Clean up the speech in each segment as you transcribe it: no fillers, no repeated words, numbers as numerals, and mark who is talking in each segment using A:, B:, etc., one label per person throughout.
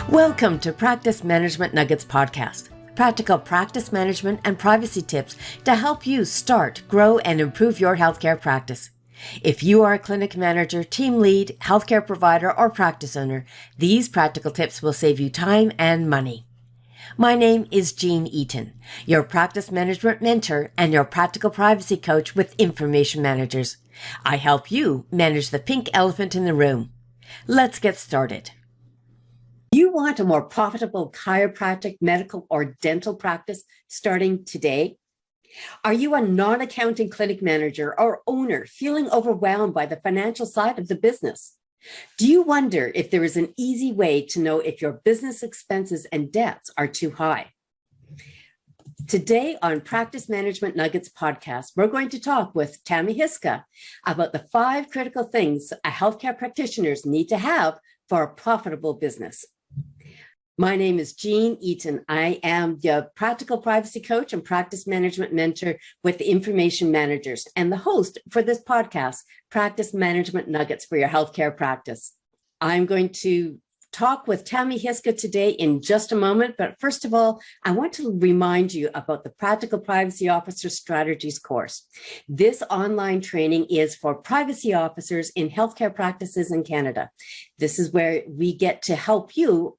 A: Welcome to Practice Management Nuggets Podcast, practical practice management and privacy tips to help you start, grow, and improve your healthcare practice. If you are a clinic manager, team lead, healthcare provider, or practice owner, these practical tips will save you time and money. My name is Jean Eaton, your practice management mentor and your practical privacy coach with Information Managers. I help you manage the pink elephant in the room. Let's get started. Do you want a more profitable chiropractic, medical, or dental practice starting today? Are you a non-accounting clinic manager or owner feeling overwhelmed by the financial side of the business? Do you wonder if there is an easy way to know if your business expenses and debts are too high? Today on Practice Management Nuggets podcast, we're going to talk with Tammy Hyska about the 5 critical things a healthcare practitioners need to have for a profitable business. My name is Jean Eaton. I am the practical privacy coach and practice management mentor with the Information Managers and the host for this podcast, Practice Management Nuggets for your healthcare practice. I'm going to talk with Tammy Hyska today in just a moment, but first of all, I want to remind you about the Practical Privacy Officer Strategies course. This online training is for privacy officers in healthcare practices in Canada. This is where we get to help you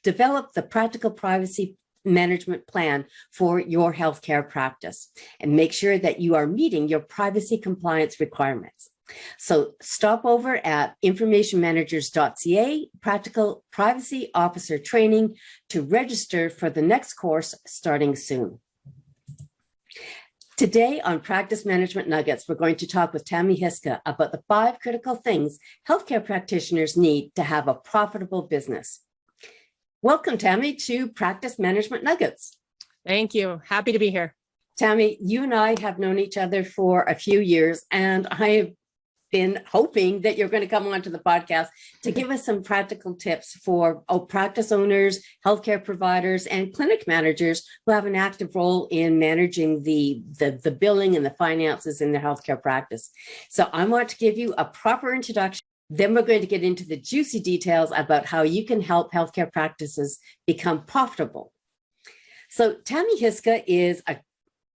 A: develop the practical privacy management plan for your healthcare practice and make sure that you are meeting your privacy compliance requirements. So stop over at informationmanagers.ca, Practical Privacy Officer Training, to register for the next course starting soon. Today on Practice Management Nuggets, we're going to talk with Tammy Hyska about the 5 critical things healthcare practitioners need to have a profitable business. Welcome, Tammy, to Practice Management Nuggets.
B: Thank you. Happy to be here.
A: Tammy, you and I have known each other for a few years, and I have been hoping that you're going to come onto the podcast to give us some practical tips for practice owners, healthcare providers, and clinic managers who have an active role in managing the billing and the finances in their healthcare practice. So I want to give you a proper introduction. Then we're going to get into the juicy details about how you can help healthcare practices become profitable. So Tammy Hyska is a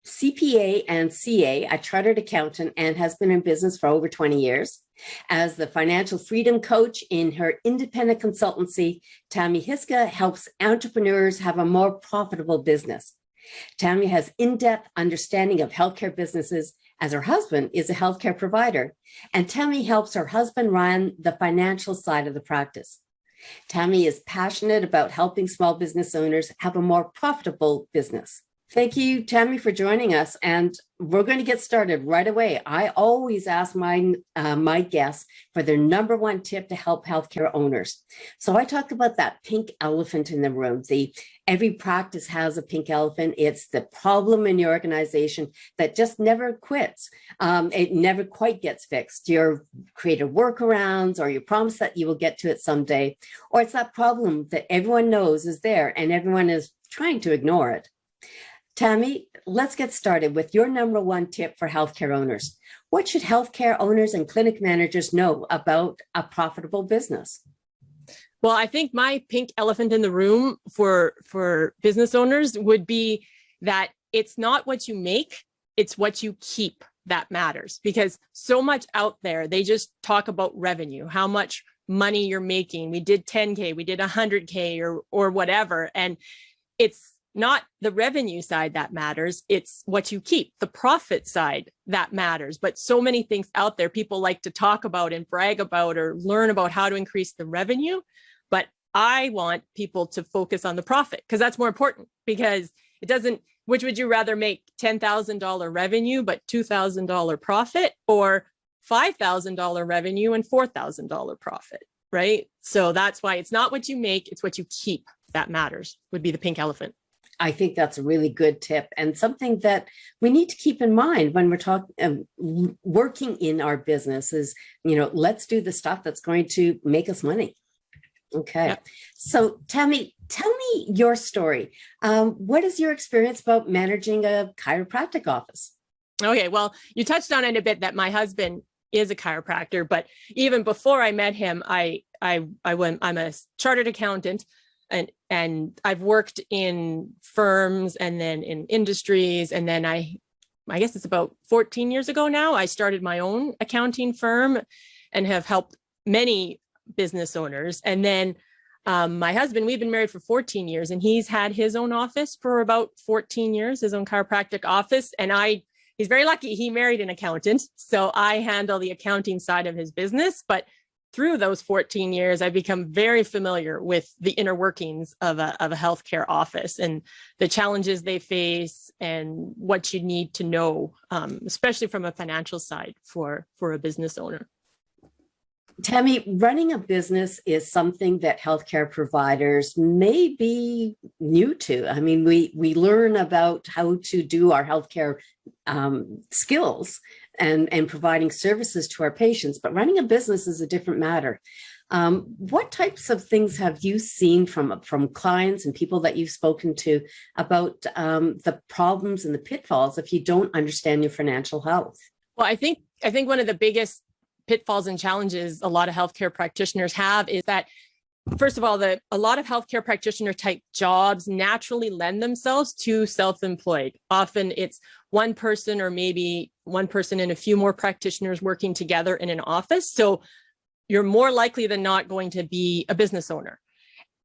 A: CPA and CA, a chartered accountant, and has been in business for over 20 years. As the financial freedom coach in her independent consultancy, Tammy Hyska helps entrepreneurs have a more profitable business. Tammy has in-depth understanding of healthcare businesses as her husband is a healthcare provider, and Tammy helps her husband run the financial side of the practice. Tammy is passionate about helping small business owners have a more profitable business. Thank you, Tammy, for joining us, and we're going to get started right away. I always ask my guests for their number 1 tip to help healthcare owners. So I talk about that pink elephant in the room. Every practice has a pink elephant. It's the problem in your organization that just never quits. It never quite gets fixed. Your creative workarounds, or you promise that you will get to it someday, or it's that problem that everyone knows is there and everyone is trying to ignore it. Tammy, let's get started with your number 1 tip for healthcare owners. What should healthcare owners and clinic managers know about a profitable business?
B: Well, I think my pink elephant in the room for business owners would be that it's not what you make, it's what you keep that matters. Because so much out there, they just talk about revenue, how much money you're making. We did 10K, we did 100K or whatever. And it's not the revenue side that matters, it's what you keep, the profit side that matters. But so many things out there people like to talk about and brag about or learn about how to increase the revenue. But I want people to focus on the profit, because that's more important, because it doesn't, which would you rather make $10,000 revenue, but $2,000 profit, or $5,000 revenue and $4,000 profit, right? So that's why it's not what you make, it's what you keep that matters, would be the pink elephant.
A: I think that's a really good tip, and something that we need to keep in mind when we're talking, working in our business is, let's do the stuff that's going to make us money. Okay. Yep. So Tammy, tell me your story. What is your experience about managing a chiropractic office?
B: Okay. Well, you touched on it a bit that my husband is a chiropractor, but even before I met him, I'm a chartered accountant. and I've worked in firms and then in industries. And then I guess it's about 14 years ago now, I started my own accounting firm and have helped many business owners. And then my husband, we've been married for 14 years, and he's had his own office for about 14 years, his own chiropractic office. And he's very lucky. He married an accountant. So I handle the accounting side of his business. But through those 14 years, I've become very familiar with the inner workings of a healthcare office and the challenges they face and what you need to know, especially from a financial side for a business owner.
A: Tammy, running a business is something that healthcare providers may be new to. I mean, we learn about how to do our healthcare skills and providing services to our patients, but running a business is a different matter. What types of things have you seen from clients and people that you've spoken to about the problems and the pitfalls if you don't understand your financial health?
B: Well, I think one of the biggest pitfalls and challenges a lot of healthcare practitioners have is that, first of all, a lot of healthcare practitioner type jobs naturally lend themselves to self-employed. Often it's one person or maybe one person and a few more practitioners working together in an office. So you're more likely than not going to be a business owner.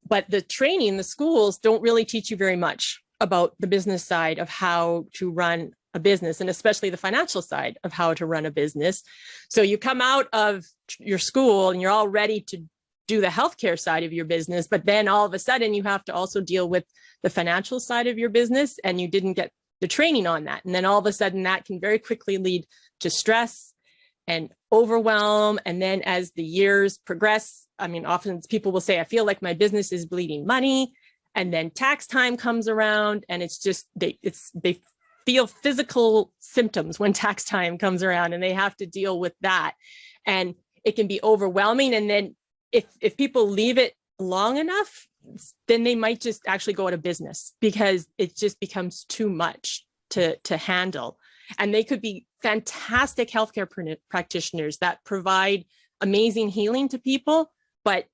B: But the training, the schools don't really teach you very much about the business side of how to run a business, and especially the financial side of how to run a business. So you come out of your school and you're all ready to do the healthcare side of your business, but then all of a sudden you have to also deal with the financial side of your business, and you didn't get the training on that. And then all of a sudden that can very quickly lead to stress and overwhelm. And then as the years progress, I mean, often people will say, I feel like my business is bleeding money. And then tax time comes around, and it's just, they feel physical symptoms when tax time comes around, and they have to deal with that. And it can be overwhelming. And then if people leave it long enough, then they might just actually go out of business because it just becomes too much to handle. And they could be fantastic healthcare practitioners that provide amazing healing to people, but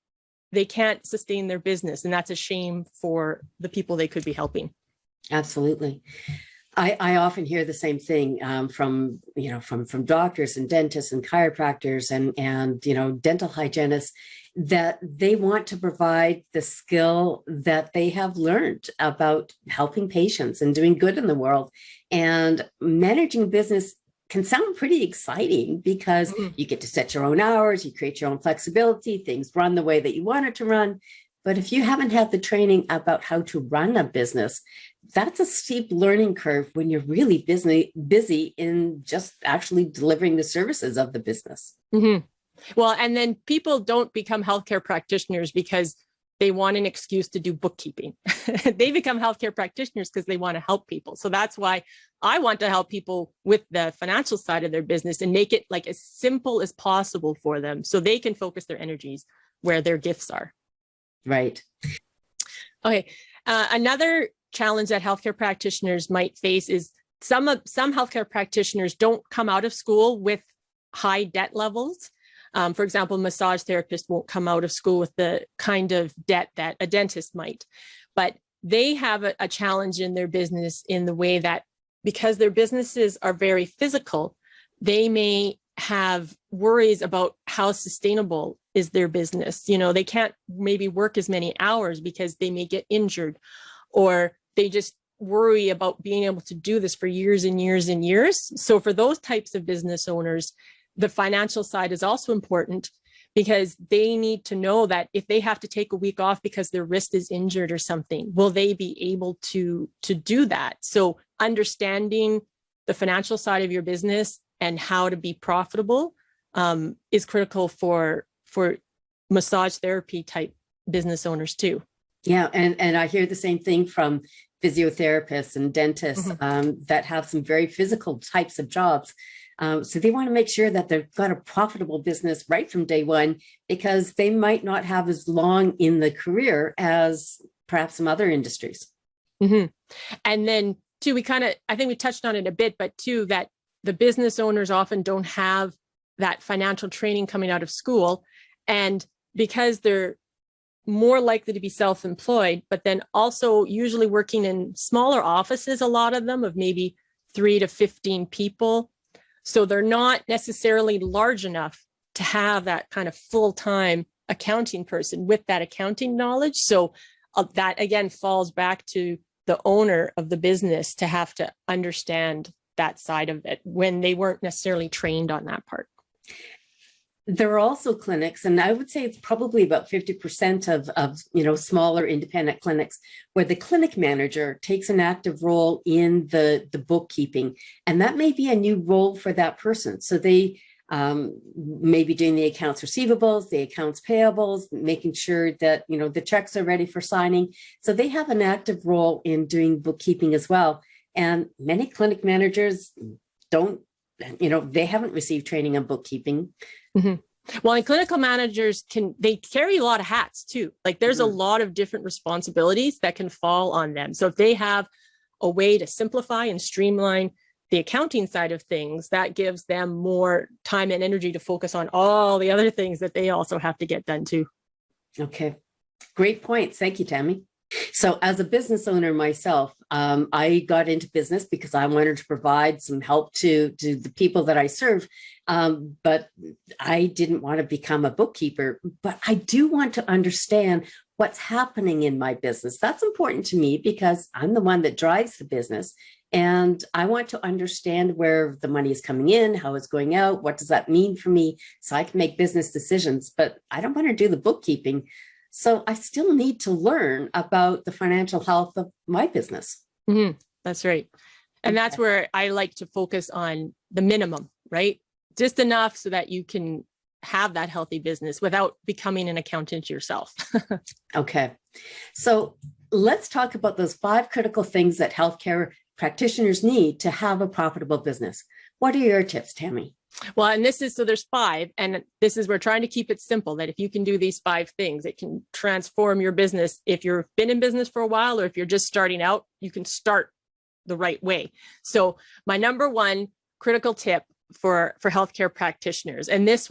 B: they can't sustain their business. And that's a shame for the people they could be helping.
A: Absolutely. I often hear the same thing from doctors and dentists and chiropractors and dental hygienists, that they want to provide the skill that they have learned about helping patients and doing good in the world. And managing business can sound pretty exciting because you get to set your own hours, you create your own flexibility, things run the way that you want it to run. But if you haven't had the training about how to run a business, that's a steep learning curve when you're really busy in just actually delivering the services of the business.
B: Mm-hmm. Well, and then people don't become healthcare practitioners because they want an excuse to do bookkeeping. They become healthcare practitioners because they want to help people. So that's why I want to help people with the financial side of their business and make it like as simple as possible for them so they can focus their energies where their gifts are.
A: Right.
B: Okay. Another challenge that healthcare practitioners might face is some healthcare practitioners don't come out of school with high debt levels. For example, massage therapists won't come out of school with the kind of debt that a dentist might, but they have a challenge in their business in the way that because their businesses are very physical, they may have worries about how sustainable is their business. They can't maybe work as many hours because they may get injured, or they just worry about being able to do this for years and years and years. So for those types of business owners, the financial side is also important because they need to know that if they have to take a week off because their wrist is injured or something, will they be able to do that? So understanding the financial side of your business and how to be profitable is critical for massage therapy type business owners too.
A: Yeah, and I hear the same thing from physiotherapists and dentists that have some very physical types of jobs. So they want to make sure that they've got a profitable business right from day one, because they might not have as long in the career as perhaps some other industries.
B: Mm-hmm. And then too, I think we touched on it a bit, but too, that the business owners often don't have that financial training coming out of school. And because they're more likely to be self-employed, but then also usually working in smaller offices, a lot of them of maybe 3 to 15 people. So they're not necessarily large enough to have that kind of full-time accounting person with that accounting knowledge. So that again falls back to the owner of the business to have to understand that side of it when they weren't necessarily trained on that part.
A: There are also clinics, and I would say it's probably about 50% of smaller independent clinics where the clinic manager takes an active role in the bookkeeping. And that may be a new role for that person. So they may be doing the accounts receivables, the accounts payables, making sure that, the checks are ready for signing. So they have an active role in doing bookkeeping as well. And many clinic managers they haven't received training on bookkeeping.
B: Mm-hmm. Well, and clinical managers they carry a lot of hats too. Like there's a lot of different responsibilities that can fall on them. So if they have a way to simplify and streamline the accounting side of things, that gives them more time and energy to focus on all the other things that they also have to get done too.
A: Okay. Great points. Thank you, Tammy. So as a business owner myself, I got into business because I wanted to provide some help to the people that I serve. But I didn't want to become a bookkeeper, but I do want to understand what's happening in my business. That's important to me because I'm the one that drives the business. And I want to understand where the money is coming in, how it's going out, what does that mean for me, so I can make business decisions. But I don't want to do the bookkeeping. So I still need to learn about the financial health of my business.
B: Mm-hmm. That's right. And that's where I like to focus on the minimum, right? Just enough so that you can have that healthy business without becoming an accountant yourself.
A: Okay. So let's talk about those 5 critical things that healthcare practitioners need to have a profitable business. What are your tips, Tammy?
B: Well, and there's 5, and we're trying to keep it simple, that if you can do these 5 things, it can transform your business. If you've been in business for a while, or if you're just starting out, you can start the right way. So my number 1 critical tip for healthcare practitioners, and this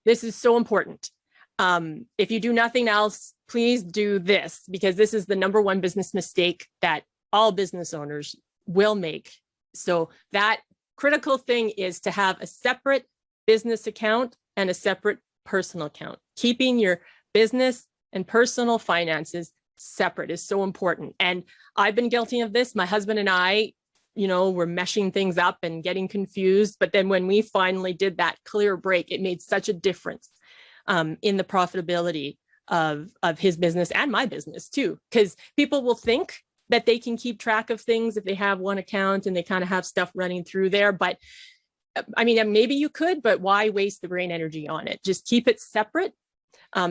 B: is so important. If you do nothing else, please do this, because this is the number 1 business mistake that all business owners will make. So that critical thing is to have a separate business account and a separate personal account. Keeping your business and personal finances separate is so important. And I've been guilty of this. My husband and I, were meshing things up and getting confused. But then when we finally did that clear break, it made such a difference in the profitability of his business and my business too. Because people will think that they can keep track of things if they have one account and they kind of have stuff running through there. But I mean, maybe you could, but why waste the brain energy on it? Just keep it separate.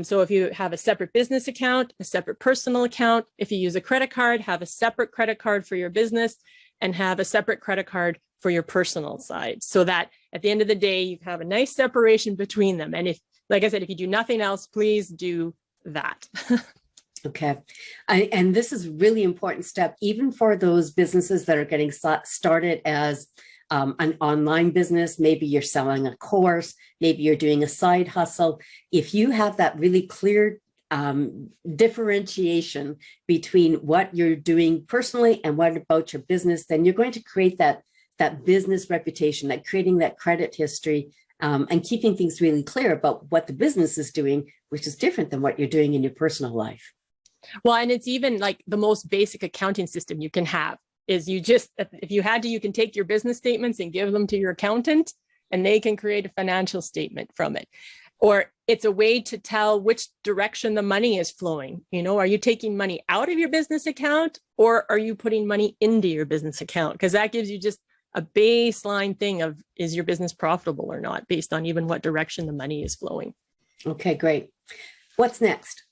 B: So if you have a separate business account, a separate personal account, if you use a credit card, have a separate credit card for your business and have a separate credit card for your personal side, so that at the end of the day, you have a nice separation between them. And if, like I said, if you do nothing else, please do that.
A: Okay. And this is a really important step, even for those businesses that are getting started as an online business. Maybe you're selling a course, maybe you're doing a side hustle. If you have that really clear differentiation between what you're doing personally and what about your business, then you're going to create that business reputation, like creating that credit history, and keeping things really clear about what the business is doing, which is different than what you're doing in your personal life.
B: Well, and it's even like the most basic accounting system you can have is if you had to, you can take your business statements and give them to your accountant and they can create a financial statement from it. Or it's a way to tell which direction the money is flowing. Are you taking money out of your business account or are you putting money into your business account? Because that gives you just a baseline thing of, is your business profitable or not, based on even what direction the money is flowing.
A: Okay, great. What's next?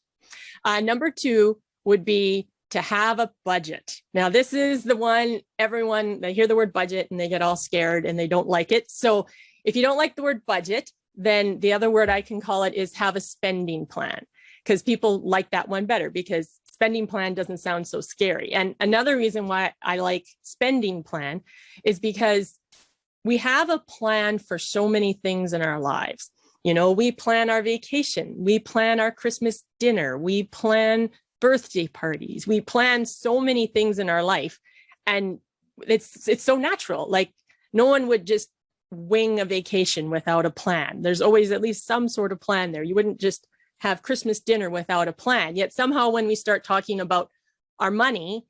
B: Number 2 would be to have a budget. Now, this is the one they hear the word budget and they get all scared and they don't like it. So if you don't like the word budget, then the other word I can call it is have a spending plan, because people like that one better, because spending plan doesn't sound so scary. And another reason why I like spending plan is because we have a plan for so many things in our lives. We plan our vacation, we plan our Christmas dinner, we plan birthday parties, we plan so many things in our life. And it's so natural. Like no one would just wing a vacation without a plan. There's always at least some sort of plan there. You wouldn't just have Christmas dinner without a plan. Yet somehow when we start talking about our money,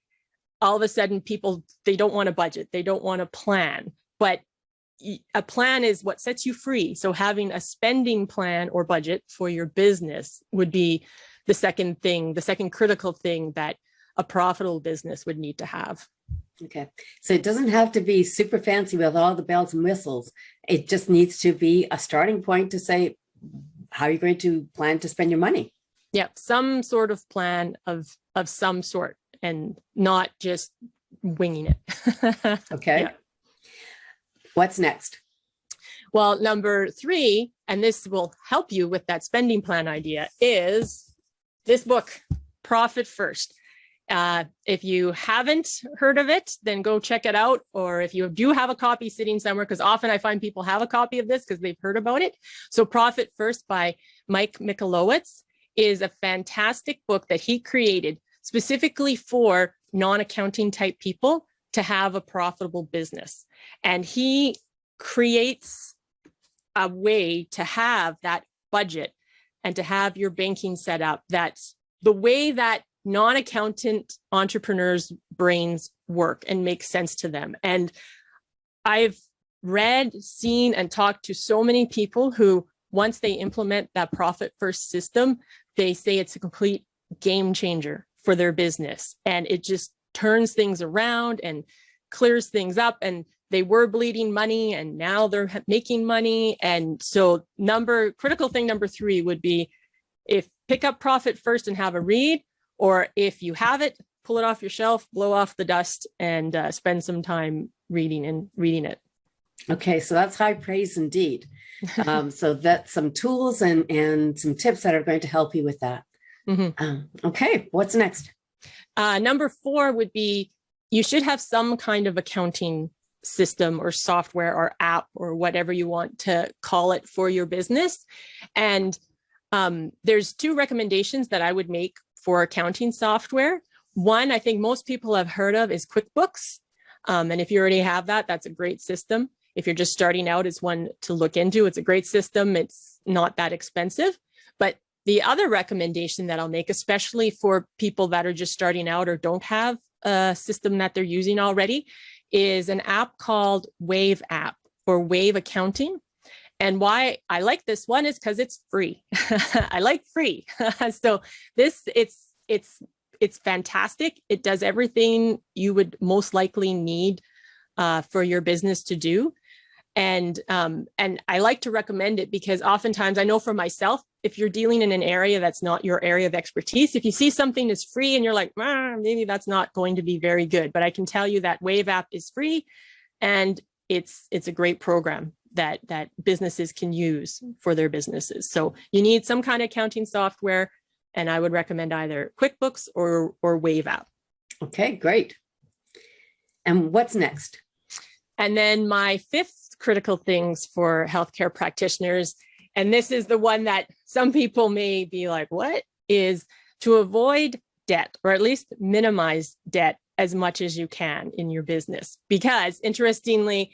B: all of a sudden people, they don't want a budget. They don't want a plan. But a plan is what sets you free. So having a spending plan or budget for your business would be the second critical thing that a profitable business would need to have.
A: Okay. So it doesn't have to be super fancy with all the bells and whistles. It just needs to be a starting point to say, how are you going to plan to spend your money?
B: Yeah. Some sort of plan of some sort and not just winging it.
A: Okay. Yeah. What's next?
B: Well, number 3, and this will help you with that spending plan idea, is this book, Profit First. If you haven't heard of it, then go check it out. Or if you do have a copy sitting somewhere, because often I find people have a copy of this because they've heard about it. So Profit First by Mike Michalowicz is a fantastic book that he created specifically for non-accounting type people to have a profitable business. And he creates a way to have that budget and to have your banking set up that's the way that non-accountant entrepreneurs' brains work and make sense to them. And I've read, seen, and talked to so many people who, once they implement that Profit First system, they say it's a complete game changer for their business. And it just turns things around and clears things up. And they were bleeding money and now they're making money. And so critical thing number 3 would be pick up Profit First and have a read. Or if you have it, pull it off your shelf, blow off the dust, and spend some time reading it.
A: Okay, so that's high praise indeed. So that's some tools and some tips that are going to help you with that. Mm-hmm. Okay, what's next?
B: Number 4 would be you should have some kind of accounting system or software or app or whatever you want to call it for your business. And there's 2 recommendations that I would make for accounting software. One, I think most people have heard of is QuickBooks. And if you already have that, that's a great system. If you're just starting out, it's one to look into. It's a great system. It's not that expensive. But the other recommendation that I'll make, especially for people that are just starting out or don't have a system that they're using already, is an app called Wave App or Wave Accounting. And why I like this one is because it's free. I like free. So it's fantastic. It does everything you would most likely need for your business to do. And I like to recommend it because oftentimes I know for myself, if you're dealing in an area that's not your area of expertise, if you see something is free and you're like, maybe that's not going to be very good. But I can tell you that Wave App is free and it's a great program that businesses can use for their businesses. So you need some kind of accounting software, and I would recommend either QuickBooks or Wave App.
A: Okay, great. And what's next?
B: And then my 5th critical things for healthcare practitioners, and this is the one that some people may be like, what? Is to avoid debt, or at least minimize debt as much as you can in your business. Because interestingly,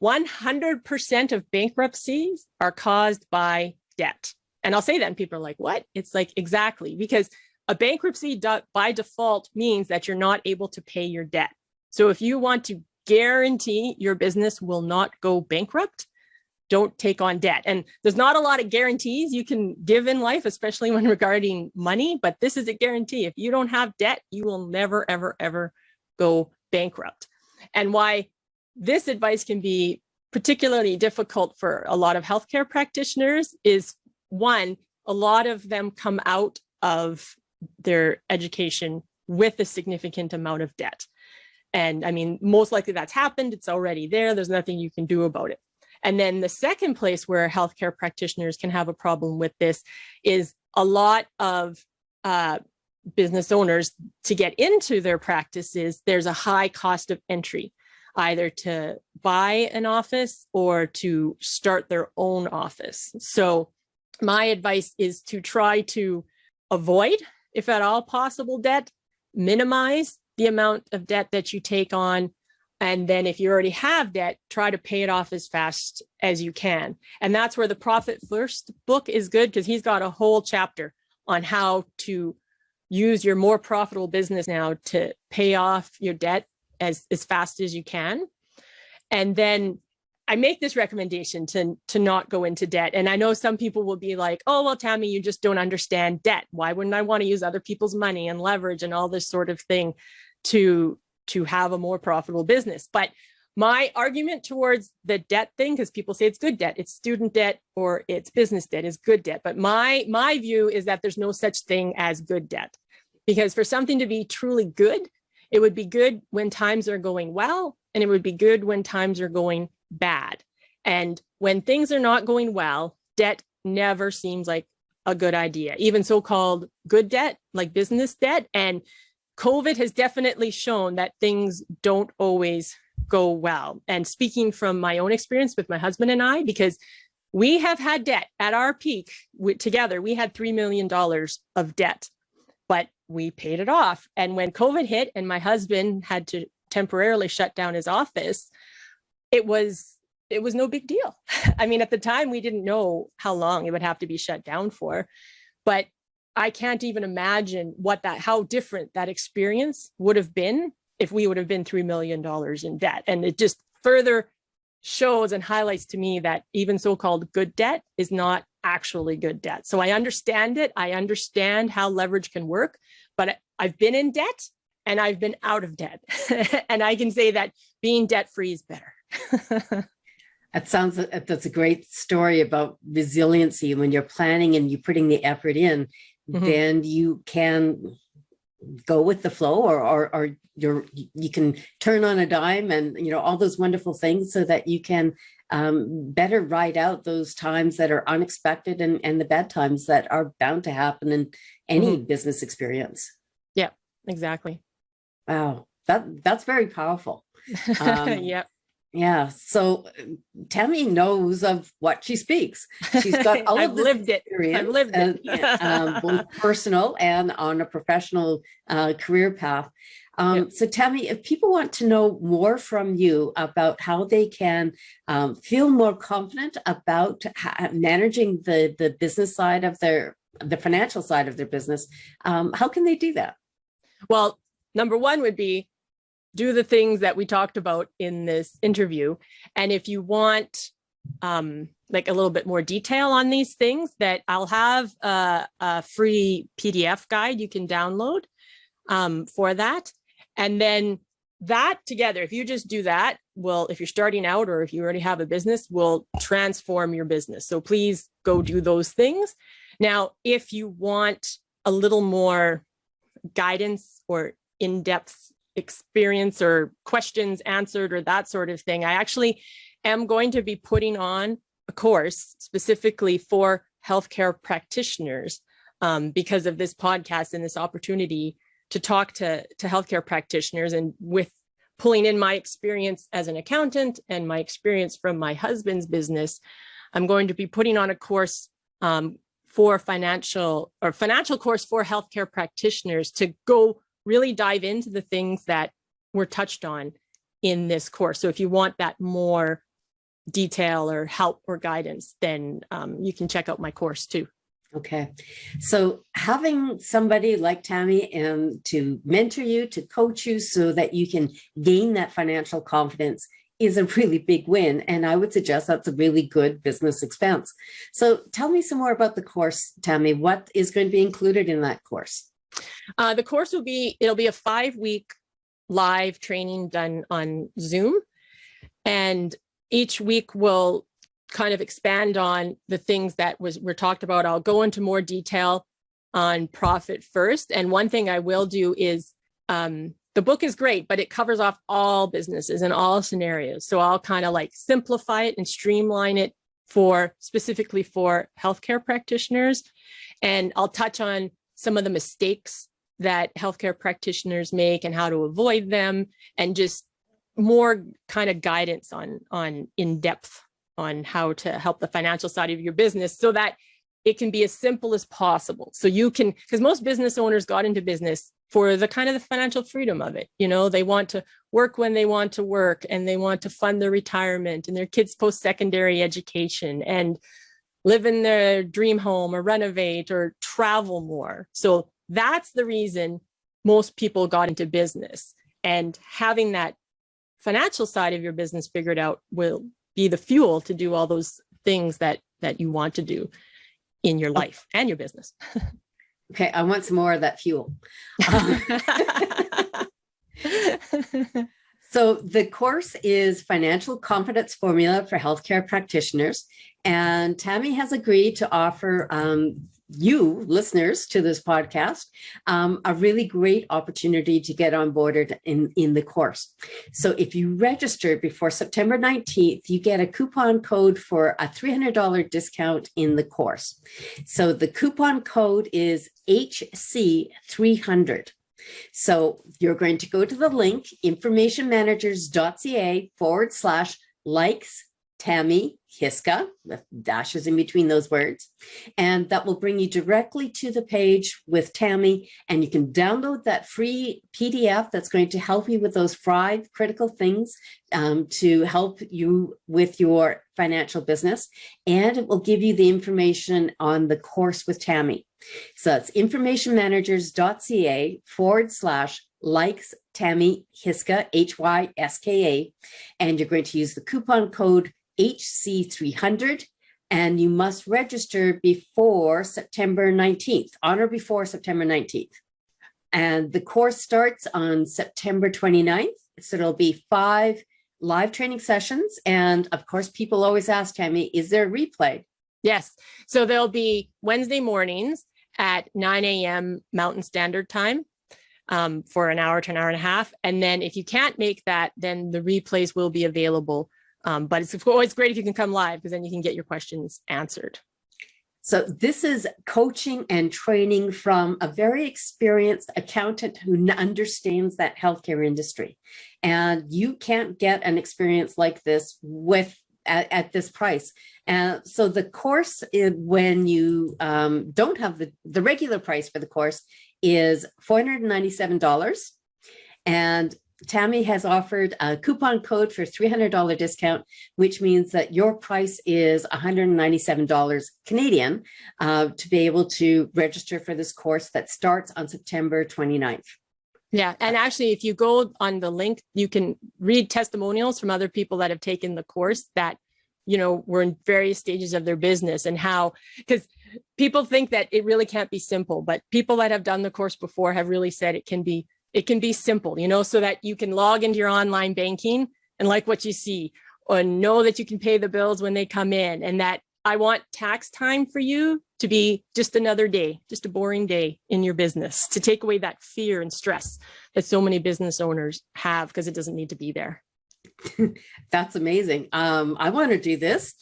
B: 100% of bankruptcies are caused by debt. And I'll say that and people are like, what? It's like, exactly, because a bankruptcy by default means that you're not able to pay your debt. So if you want to guarantee your business will not go bankrupt, don't take on debt. And there's not a lot of guarantees you can give in life, especially when regarding money, but this is a guarantee. If you don't have debt, you will never, ever, ever go bankrupt. And why this advice can be particularly difficult for a lot of healthcare practitioners is, one, a lot of them come out of their education with a significant amount of debt. And I mean, most likely that's happened. It's already there. There's nothing you can do about it. And then the second place where healthcare practitioners can have a problem with this is a lot of business owners, to get into their practices, there's a high cost of entry, either to buy an office or to start their own office. So my advice is to try to avoid, if at all possible, debt, minimize the amount of debt that you take on. And then if you already have debt, try to pay it off as fast as you can. And that's where the Profit First book is good, because he's got a whole chapter on how to use your more profitable business now to pay off your debt as fast as you can. And then I make this recommendation to not go into debt. And I know some people will be like, oh, well, Tammy, you just don't understand debt. Why wouldn't I want to use other people's money and leverage and all this sort of thing to have a more profitable business? But my argument towards the debt thing, because people say it's good debt, it's student debt or it's business debt, is good debt. But my view is that there's no such thing as good debt, because for something to be truly good, it would be good when times are going well, and it would be good when times are going bad. And when things are not going well, debt never seems like a good idea, even so-called good debt, like business debt. And COVID has definitely shown that things don't always go well. And speaking from my own experience with my husband and I, because we have had debt at our peak together, we had $3 million of debt, but we paid it off. And when COVID hit and my husband had to temporarily shut down his office, it was no big deal. I mean, at the time, we didn't know how long it would have to be shut down for, but I can't even imagine how different that experience would have been if we would have been $3 million in debt. And it just further shows and highlights to me that even so-called good debt is not actually good debt. So I understand it. I understand how leverage can work, but I've been in debt and I've been out of debt. And I can say that being debt-free is better.
A: That's a great story about resiliency. When you're planning and you're putting the effort in, then you can go with the flow, or you can turn on a dime, and all those wonderful things, so that you can better ride out those times that are unexpected and the bad times that are bound to happen in any business experience.
B: Yeah, exactly.
A: Wow, that's very powerful.
B: Yeah.
A: Yeah. So Tammy knows of what she speaks. She's got all of this experience.
B: I've lived it.
A: Both personal and on a professional career path. So Tammy, if people want to know more from you about how they can feel more confident about managing the business side of the financial side of their business, how can they do that?
B: Well, number one would be do the things that we talked about in this interview. And if you want like a little bit more detail on these things, that I'll have a free PDF guide you can download for that. And then that together, if you just do that, if you're starting out or if you already have a business, will transform your business. So please go do those things. Now, if you want a little more guidance or in-depth experience or questions answered or that sort of thing, I actually am going to be putting on a course specifically for healthcare practitioners because of this podcast and this opportunity to talk to healthcare practitioners, and with pulling in my experience as an accountant and my experience from my husband's business, I'm going to be putting on a course for financial course for healthcare practitioners to go really dive into the things that were touched on in this course. So if you want that more detail or help or guidance, then you can check out my course too.
A: Okay. So having somebody like Tammy to mentor you, to coach you so that you can gain that financial confidence is a really big win. And I would suggest that's a really good business expense. So tell me some more about the course, Tammy. What is going to be included in that course?
B: The course it'll be a 5-week live training done on Zoom. And each week will kind of expand on the things that were talked about. I'll go into more detail on Profit First. And one thing I will do is the book is great, but it covers off all businesses and all scenarios. So I'll kind of like simplify it and streamline it specifically for healthcare practitioners. And I'll touch on some of the mistakes that healthcare practitioners make and how to avoid them, and just more kind of guidance on in depth on how to help the financial side of your business, so that it can be as simple as possible. So you can, because most business owners got into business for the kind of the financial freedom of it. You know, they want to work when they want to work, and they want to fund their retirement and their kids' post-secondary education and live in their dream home or renovate or travel more. So that's the reason most people got into business. And having that financial side of your business figured out will be the fuel to do all those things that you want to do in your life and your business.
A: Okay, I want some more of that fuel. So the course is Financial Confidence Formula for Healthcare Practitioners. And Tammy has agreed to offer you listeners to this podcast a really great opportunity to get onboarded in the course. So if you register before September 19th, you get a coupon code for a $300 discount in the course. So the coupon code is HC300. So you're going to go to the link, informationmanagers.ca/likes Tammy Hyska, with dashes in between those words. And that will bring you directly to the page with Tammy. And you can download that free PDF that's going to help you with those 5 critical things to help you with your financial business. And it will give you the information on the course with Tammy. So that's informationmanagers.ca/likes Tammy Hyska, HYSKA. And you're going to use the coupon code HC300, and you must register before September 19th, on or before September 19th. And the course starts on September 29th. So it'll be 5 live training sessions. And of course, people always ask, Tammy, is there a replay?
B: Yes. So there'll be Wednesday mornings at 9 a.m. Mountain Standard Time for an hour to an hour and a half. And then if you can't make that, then the replays will be available. But it's always great if you can come live, because then you can get your questions answered.
A: So this is coaching and training from a very experienced accountant who understands that healthcare industry. And you can't get an experience like this at this price. And so the course, when you don't have the regular price for the course, is $497. And Tammy has offered a coupon code for $300 discount, which means that your price is $197 Canadian to be able to register for this course that starts on September 29th.
B: Yeah. And actually, if you go on the link, you can read testimonials from other people that have taken the course that, you know, were in various stages of their business, and how, because people think that it really can't be simple, but people that have done the course before have really said it can be simple, you know, so that you can log into your online banking and like what you see, or know that you can pay the bills when they come in, and that I want tax time for you to be just another day, just a boring day in your business, to take away that fear and stress that so many business owners have, because it doesn't need to be there.
A: That's amazing. I want to do this.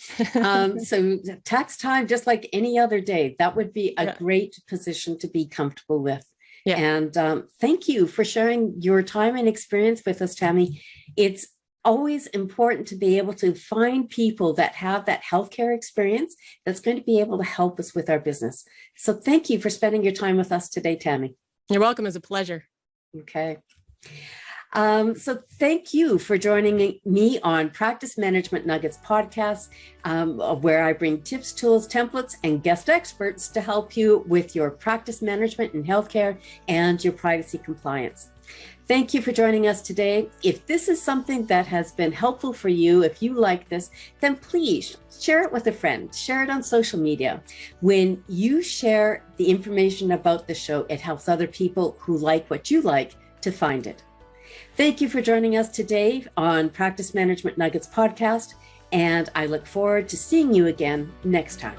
A: So tax time, just like any other day, that would be a great position to be comfortable with. Yeah. And thank you for sharing your time and experience with us, Tammy. It's always important to be able to find people that have that healthcare experience that's going to be able to help us with our business. So thank you for spending your time with us today, Tammy.
B: You're welcome. It's a pleasure.
A: Okay. So thank you for joining me on Practice Management Nuggets podcast, where I bring tips, tools, templates, and guest experts to help you with your practice management in healthcare and your privacy compliance. Thank you for joining us today. If this is something that has been helpful for you, if you like this, then please share it with a friend, share it on social media. When you share the information about the show, it helps other people who like what you like to find it. Thank you for joining us today on Practice Management Nuggets podcast, and I look forward to seeing you again next time.